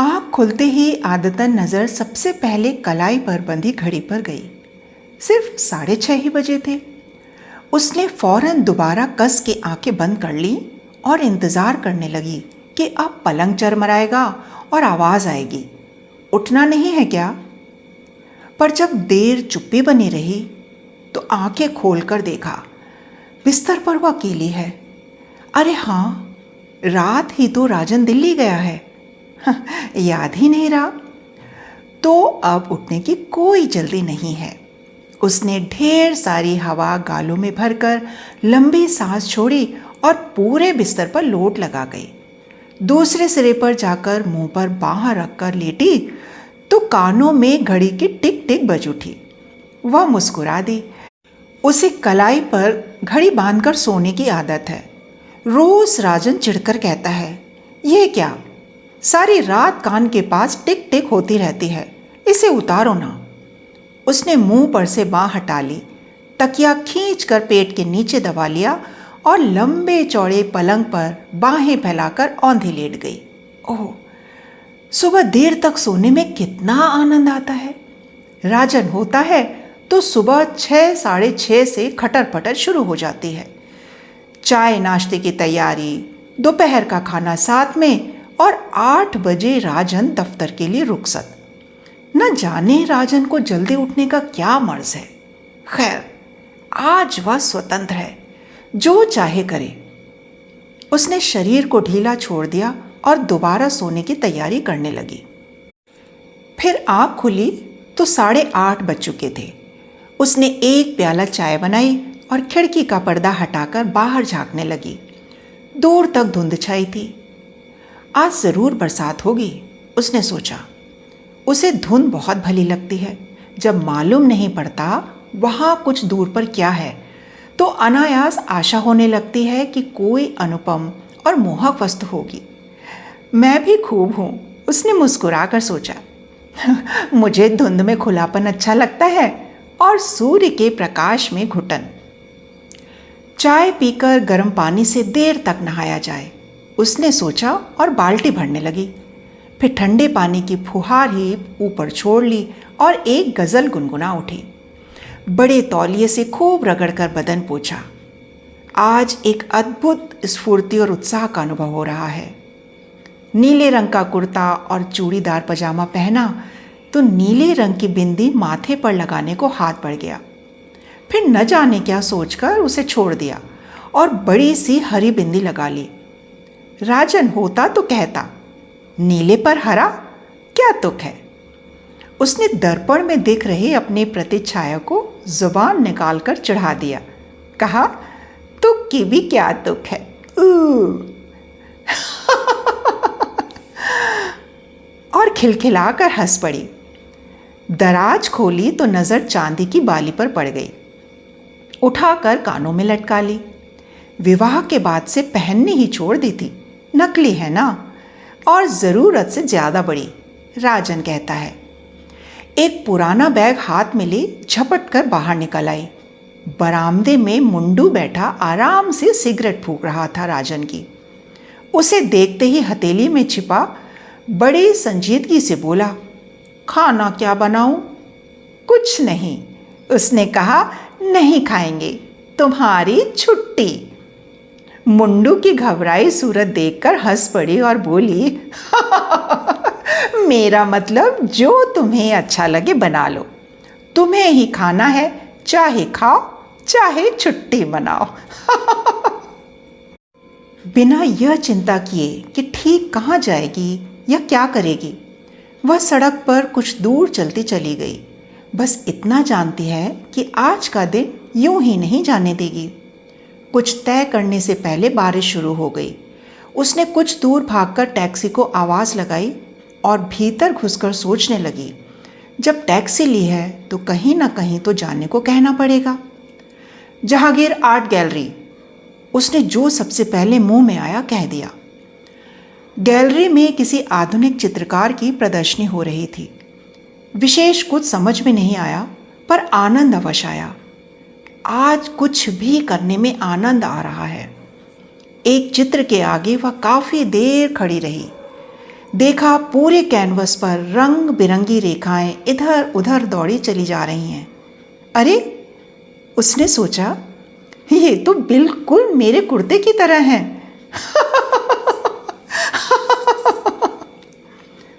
आँख खुलते ही आदतन नज़र सबसे पहले कलाई पर बंधी घड़ी पर गई। सिर्फ 6:30 ही बजे थे। उसने फौरन दोबारा कस के आंखें बंद कर ली और इंतज़ार करने लगी कि अब पलंग चरमराएगा और आवाज़ आएगी, उठना नहीं है क्या? पर जब देर चुप्पी बनी रही तो आंखें खोलकर देखा, बिस्तर पर वो अकेली है। अरे हाँ, रात ही तो राजन दिल्ली गया है। याद ही नहीं रहा। तो अब उठने की कोई जल्दी नहीं है। उसने ढेर सारी हवा गालों में भरकर लंबी सांस छोड़ी और पूरे बिस्तर पर लोट लगा गई। दूसरे सिरे पर जाकर मुंह पर बांह रखकर लेटी तो कानों में घड़ी की टिक टिक बज उठी। वह मुस्कुरा दी। उसे कलाई पर घड़ी बांधकर सोने की आदत है। रोज राजन चिढ़कर कहता है, यह क्या, सारी रात कान के पास टिक टिक होती रहती है, इसे उतारो ना। उसने मुंह पर से बांह हटा ली, तकिया खींचकर पेट के नीचे दबा लिया और लंबे चौड़े पलंग पर बाहें फैलाकर औंधी लेट गई। ओह, सुबह देर तक सोने में कितना आनंद आता है। राजन होता है तो सुबह 6 साढ़े 6 से खटर पटर शुरू हो जाती है। चाय नाश्ते की तैयारी, दोपहर का खाना साथ में और 8 बजे राजन दफ्तर के लिए रुखसत। न जाने राजन को जल्दी उठने का क्या मर्ज है। खैर, आज वह स्वतंत्र है, जो चाहे करे। उसने शरीर को ढीला छोड़ दिया और दोबारा सोने की तैयारी करने लगी। फिर आँख खुली तो 8:30 बज चुके थे। उसने एक प्याला चाय बनाई और खिड़की का पर्दा हटाकर बाहर झांकने लगी। दूर तक धुंध छाई थी। आज ज़रूर बरसात होगी, उसने सोचा। उसे धुंध बहुत भली लगती है। जब मालूम नहीं पड़ता वहाँ कुछ दूर पर क्या है तो अनायास आशा होने लगती है कि कोई अनुपम और मोहक वस्तु होगी। मैं भी खूब हूँ, उसने मुस्कुराकर सोचा। मुझे धुंध में खुलापन अच्छा लगता है और सूर्य के प्रकाश में घुटन। चाय पीकर गर्म पानी से देर तक नहाया जाए, उसने सोचा और बाल्टी भरने लगी। फिर ठंडे पानी की फुहार ही ऊपर छोड़ ली और एक गज़ल गुनगुना उठी। बड़े तौलिए से खूब रगड़कर बदन पोंछा। आज एक अद्भुत स्फूर्ति और उत्साह का अनुभव हो रहा है। नीले रंग का कुर्ता और चूड़ीदार पजामा पहना तो नीले रंग की बिंदी माथे पर लगाने को हाथ बढ़ गया। फिर न जाने क्या सोचकर उसे छोड़ दिया और बड़ी सी हरी बिंदी लगा ली। राजन होता तो कहता, नीले पर हरा, क्या तुक है। उसने दर्पण में दिख रहे अपनी प्रतिछाया को जुबान निकालकर चढ़ा दिया। कहा, तुक की भी क्या तुक है। और खिलखिलाकर हंस पड़ी। दराज खोली तो नज़र चांदी की बाली पर पड़ गई। उठाकर कानों में लटका ली। विवाह के बाद से पहननी ही छोड़ दी थी। नकली है ना, और ज़रूरत से ज़्यादा बड़ी, राजन कहता है। एक पुराना बैग हाथ में ले झपट कर बाहर निकल आई। बरामदे में मुंडू बैठा आराम से सिगरेट फूंक रहा था राजन की। उसे देखते ही हथेली में छिपा बड़ी संजीदगी से बोला, खाना क्या बनाऊं? कुछ नहीं, उसने कहा, नहीं खाएंगे, तुम्हारी छुट्टी। मुंडू की घबराई सूरत देखकर हंस पड़ी और बोली, मेरा मतलब जो तुम्हें अच्छा लगे बना लो, तुम्हें ही खाना है, चाहे खाओ चाहे छुट्टी मनाओ। बिना यह चिंता किए कि ठीक कहाँ जाएगी या क्या करेगी, वह सड़क पर कुछ दूर चलती चली गई। बस इतना जानती है कि आज का दिन यूं ही नहीं जाने देगी। कुछ तय करने से पहले बारिश शुरू हो गई। उसने कुछ दूर भागकर टैक्सी को आवाज़ लगाई और भीतर घुसकर सोचने लगी, जब टैक्सी ली है तो कहीं ना कहीं तो जाने को कहना पड़ेगा। जहांगीर आर्ट गैलरी, उसने जो सबसे पहले मुंह में आया कह दिया। गैलरी में किसी आधुनिक चित्रकार की प्रदर्शनी हो रही थी। विशेष कुछ समझ में नहीं आया, पर आनंद अवश्य आया। आज कुछ भी करने में आनंद आ रहा है। एक चित्र के आगे वह काफ़ी देर खड़ी रही। देखा पूरे कैनवस पर रंग बिरंगी रेखाएं इधर उधर दौड़ी चली जा रही हैं। अरे, उसने सोचा, ये तो बिल्कुल मेरे कुर्ते की तरह हैं।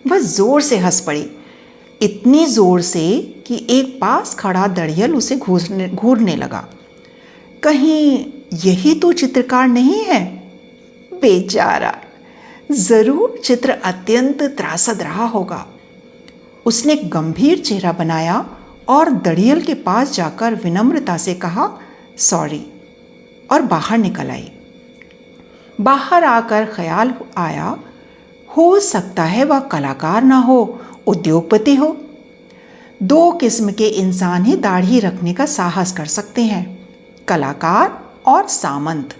वह जोर से हंस पड़ी, इतनी जोर से कि एक पास खड़ा दड़ियल उसे घूरने लगा। कहीं यही तो चित्रकार नहीं है? बेचारा, जरूर चित्र अत्यंत त्रासद रहा होगा। उसने गंभीर चेहरा बनाया और दड़ियल के पास जाकर विनम्रता से कहा, सॉरी, और बाहर निकल आई। बाहर आकर ख्याल आया, हो सकता है वह कलाकार ना हो, उद्योगपति हो। दो किस्म के इंसान ही दाढ़ी रखने का साहस कर सकते हैं, कलाकार और सामंत।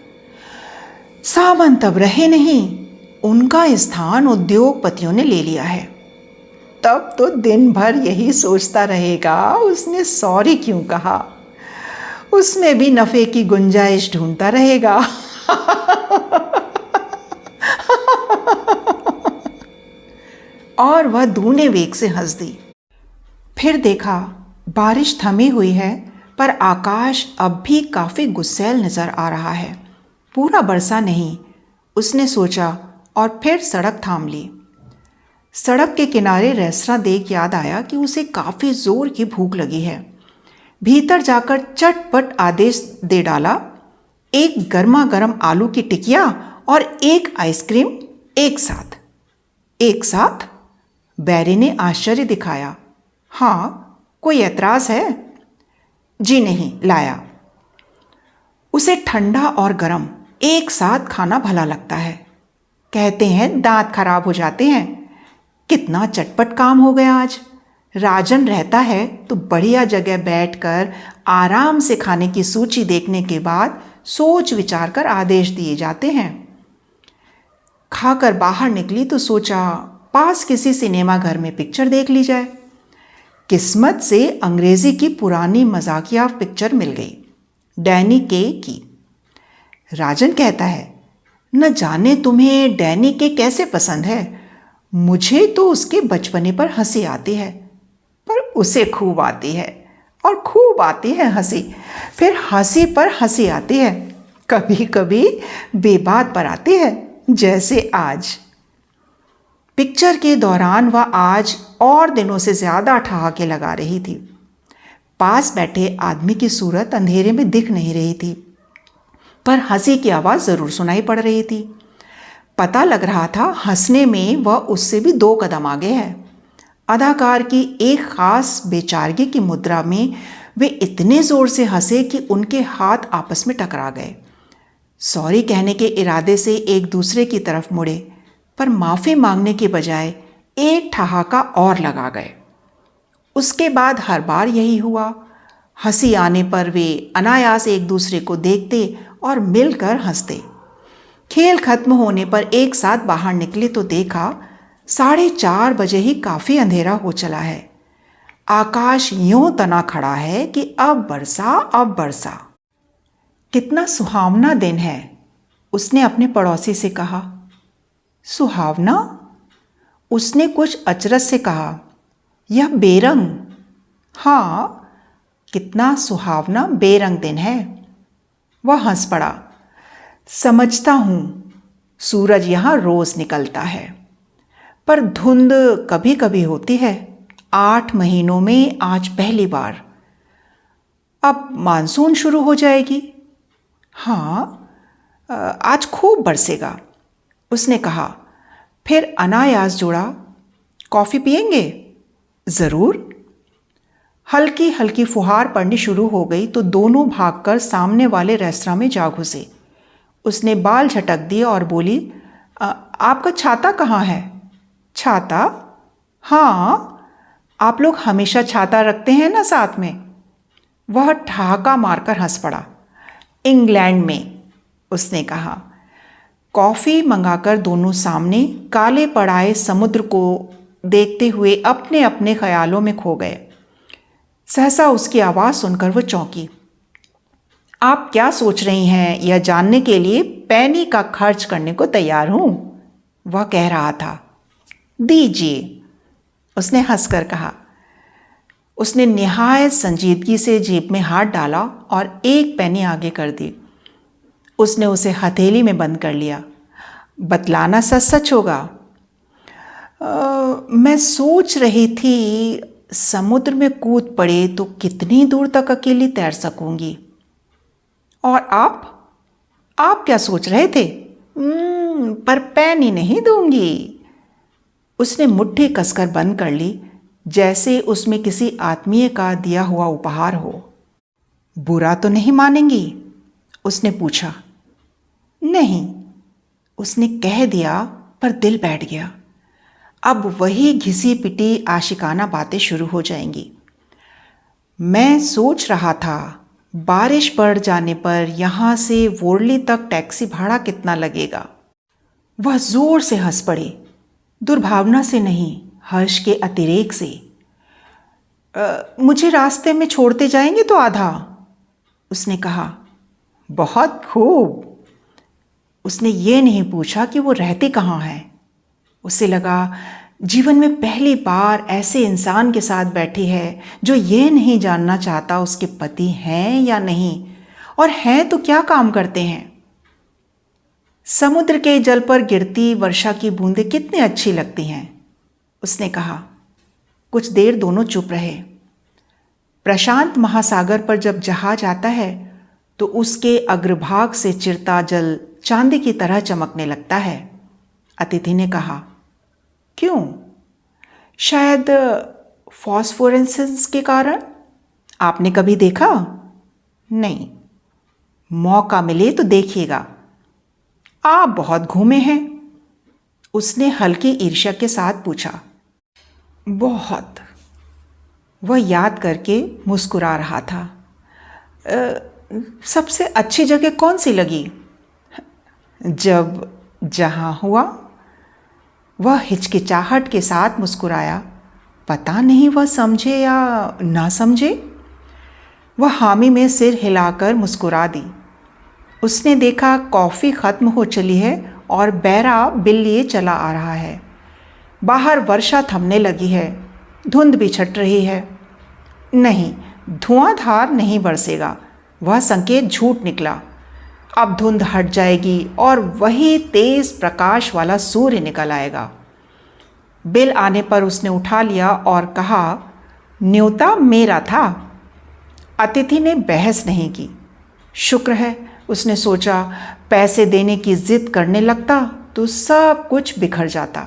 सामंत अब रहे नहीं, उनका स्थान उद्योगपतियों ने ले लिया है। तब तो दिन भर यही सोचता रहेगा, उसने सॉरी क्यों कहा। उसमें भी नफे की गुंजाइश ढूंढता रहेगा। और वह दूने वेग से हंस दी। फिर देखा, बारिश थमी हुई है, पर आकाश अब भी काफ़ी गुस्सैल नज़र आ रहा है। पूरा बरसा नहीं, उसने सोचा, और फिर सड़क थाम ली। सड़क के किनारे रेस्तरां देख याद आया कि उसे काफ़ी ज़ोर की भूख लगी है। भीतर जाकर चटपट आदेश दे डाला, एक गर्मा गर्म आलू की टिकिया और एक आइसक्रीम एक साथ। एक साथ? बैरी ने आश्चर्य दिखाया। हाँ, कोई एतराज़ है? जी नहीं, लाया। उसे ठंडा और गर्म एक साथ खाना भला लगता है। कहते हैं दांत खराब हो जाते हैं। कितना चटपट काम हो गया आज। राजन रहता है तो बढ़िया जगह बैठकर आराम से खाने की सूची देखने के बाद सोच विचार कर आदेश दिए जाते हैं। खाकर बाहर निकली तो सोचा, पास किसी सिनेमा घर में पिक्चर देख ली जाए। किस्मत से अंग्रेजी की पुरानी मजाकिया पिक्चर मिल गई, डैनी के की। राजन कहता है, न जाने तुम्हें डैनी के कैसे पसंद है। मुझे तो उसके बचपने पर हंसी आती है, पर उसे खूब आती है, और खूब आती है हंसी। फिर हंसी पर हंसी आती है, कभी कभी बेबात पर आती है, जैसे आज। पिक्चर के दौरान वह आज और दिनों से ज़्यादा ठहाके लगा रही थी। पास बैठे आदमी की सूरत अंधेरे में दिख नहीं रही थी, पर हंसी की आवाज़ ज़रूर सुनाई पड़ रही थी। पता लग रहा था हंसने में वह उससे भी 2 कदम आगे है। अदाकार की एक खास बेचारगी की मुद्रा में वे इतने ज़ोर से हंसे कि उनके हाथ आपस में टकरा गए। सॉरी कहने के इरादे से एक दूसरे की तरफ मुड़े, पर माफ़ी मांगने के बजाय एक ठहाका और लगा गए। उसके बाद हर बार यही हुआ। हंसी आने पर वे अनायास एक दूसरे को देखते और मिलकर हंसते। खेल खत्म होने पर एक साथ बाहर निकले तो देखा 4:30 बजे ही काफ़ी अंधेरा हो चला है। आकाश यूं तना खड़ा है कि अब बरसा, अब बरसा। कितना सुहावना दिन है, उसने अपने पड़ोसी से कहा। सुहावना? उसने कुछ अचरज से कहा। यह बेरंग। हाँ, कितना सुहावना बेरंग दिन है। वह हंस पड़ा। समझता हूँ, सूरज यहाँ रोज़ निकलता है, पर धुंध कभी कभी होती है। 8 महीनों में आज पहली बार। अब मानसून शुरू हो जाएगी। हाँ, आज खूब बरसेगा, उसने कहा। फिर अनायास जोड़ा, कॉफ़ी पिएंगे? ज़रूर। हल्की हल्की फुहार पड़नी शुरू हो गई तो दोनों भागकर सामने वाले रेस्तरां में जा घुसे। उसने बाल झटक दिए और बोली, आपका छाता कहाँ है? छाता? हाँ, आप लोग हमेशा छाता रखते हैं ना साथ में। वह ठहाका मारकर हंस पड़ा। इंग्लैंड में, उसने कहा। कॉफ़ी मंगाकर दोनों सामने काले पड़ाए समुद्र को देखते हुए अपने अपने ख्यालों में खो गए। सहसा उसकी आवाज़ सुनकर वह चौंकी। आप क्या सोच रही हैं, यह जानने के लिए पैनी का खर्च करने को तैयार हूँ, वह कह रहा था। दीजिए, उसने हंसकर कहा। उसने निहायत संजीदगी से जेब में हाथ डाला और एक पैनी आगे कर दी। उसने उसे हथेली में बंद कर लिया। बतलाना सच सच होगा। मैं सोच रही थी समुद्र में कूद पड़े तो कितनी दूर तक अकेली तैर सकूंगी। और आप क्या सोच रहे थे? पर पैनी नहीं दूंगी। उसने मुट्ठी कसकर बंद कर ली, जैसे उसमें किसी आत्मीय का दिया हुआ उपहार हो। बुरा तो नहीं मानेंगी? उसने पूछा। नहीं, उसने कह दिया, पर दिल बैठ गया। अब वही घिसी पिटी आशिकाना बातें शुरू हो जाएंगी। मैं सोच रहा था बारिश पड़ जाने पर यहाँ से वोरली तक टैक्सी भाड़ा कितना लगेगा। वह जोर से हंस पड़ी, दुर्भावना से नहीं, हर्ष के अतिरेक से। मुझे रास्ते में छोड़ते जाएंगे तो आधा, उसने कहा। बहुत खूब। उसने ये नहीं पूछा कि वो रहते कहाँ हैं। उसे लगा जीवन में पहली बार ऐसे इंसान के साथ बैठी है जो ये नहीं जानना चाहता उसके पति हैं या नहीं, और हैं तो क्या काम करते हैं। समुद्र के जल पर गिरती वर्षा की बूंदें कितनी अच्छी लगती हैं, उसने कहा। कुछ देर दोनों चुप रहे। प्रशांत महासागर पर जब जहाज आता है तो उसके अग्रभाग से चिरता जल चांदी की तरह चमकने लगता है, अतिथि ने कहा। क्यों? शायद फॉस्फोरेसेंस के कारण। आपने कभी देखा? नहीं। मौका मिले तो देखिएगा। आप बहुत घूमे हैं, उसने हल्की ईर्ष्या के साथ पूछा। बहुत। वह याद करके मुस्कुरा रहा था। सबसे अच्छी जगह कौन सी लगी? जहां हुआ। वह हिचकिचाहट के साथ मुस्कुराया। पता नहीं वह समझे या ना समझे। वह हामी में सिर हिलाकर मुस्कुरा दी। उसने देखा कॉफ़ी ख़त्म हो चली है और बैरा बिल लिए चला आ रहा है। बाहर वर्षा थमने लगी है, धुंध भी छट रही है। नहीं, धुआंधार नहीं बरसेगा, वह संकेत झूठ निकला। अब धुंध हट जाएगी और वही तेज प्रकाश वाला सूर्य निकल आएगा। बिल आने पर उसने उठा लिया और कहा, न्योता मेरा था। अतिथि ने बहस नहीं की। शुक्र है, उसने सोचा, पैसे देने की जिद करने लगता तो सब कुछ बिखर जाता।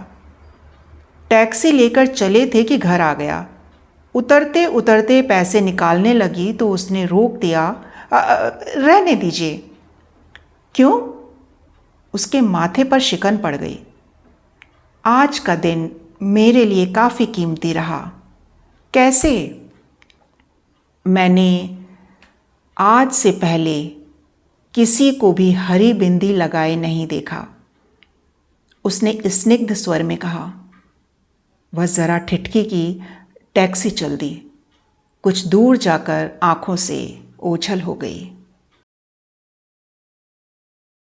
टैक्सी लेकर चले थे कि घर आ गया। उतरते उतरते पैसे निकालने लगी तो उसने रोक दिया। रहने दीजिए। क्यों? उसके माथे पर शिकन पड़ गई। आज का दिन मेरे लिए काफ़ी कीमती रहा। कैसे? मैंने आज से पहले किसी को भी हरी बिंदी लगाए नहीं देखा, उसने स्निग्ध स्वर में कहा। वह ज़रा ठिठकी की। टैक्सी चल दी। कुछ दूर जाकर आंखों से ओझल हो गई।